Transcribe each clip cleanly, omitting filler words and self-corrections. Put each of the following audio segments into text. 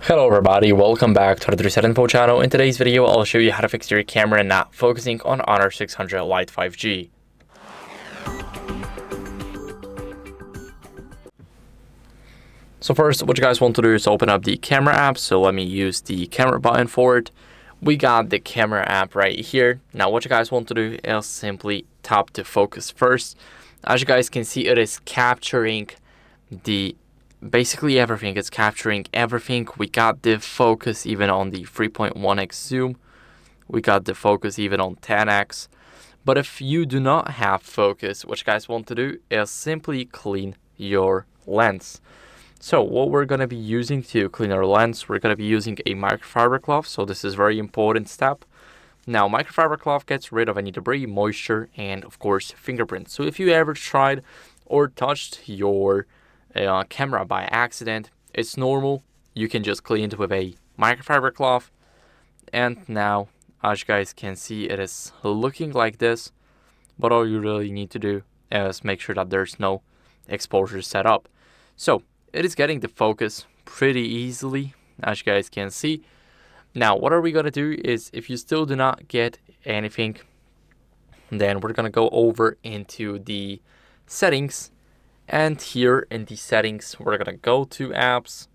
Hello everybody, welcome back to the HardReset.Info channel. In today's video, I'll show you how to fix your camera not focusing on Honor 600 Lite 5G. So first, what you guys want to do is open up the camera app. So let me use the camera button for it. We got the camera app right here. Now what you guys want to do is simply tap the focus first. As you guys can see, it is capturing basically everything. It's capturing everything. We got the focus even on the 3.1x zoom. We got the focus even on 10x. But if you do not have focus, what you guys want to do is simply clean your lens. So what we're going to be using to clean our lens, we're going to be using a microfiber cloth. So this is a very important step. Now, microfiber cloth gets rid of any debris, moisture, and of course, fingerprints. So if you ever tried or touched your camera by accident, it's normal. You can just clean it with a microfiber cloth. And now, as you guys can see, it is looking like this. But all you really need to do is make sure that there's no exposure set up. So it is getting the focus pretty easily, as you guys can see. Now, what are we going to do is, if you still do not get anything, then we're going to go over into the settings. And here in the settings, we're going to go to apps.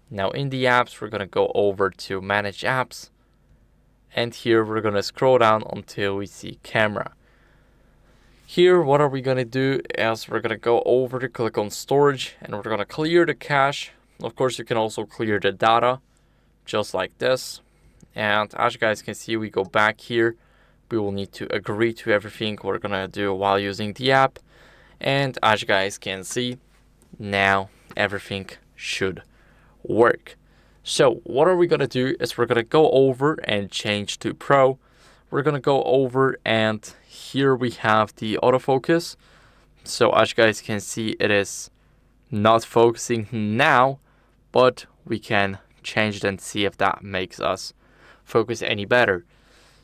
Now in the apps, we're going to go over to manage apps. And here we're going to scroll down until we see camera. Here, what are we going to do is we're going to go over to click on storage, and we're going to clear the cache. Of course, you can also clear the data just like this. And as you guys can see, we go back here. We will need to agree to everything we're going to do while using the app. And as you guys can see, now everything should work. So what are we going to do is we're going to go over and change to Pro. We're going to go over, and here we have the autofocus. So as you guys can see, it is not focusing now, but we can change it and see if that makes us focus any better.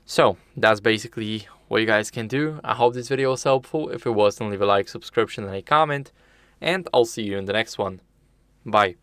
So that's basically what you guys can do. I hope this video was helpful. If it was, then leave a like, subscription, and a comment, and I'll see you in the next one. Bye.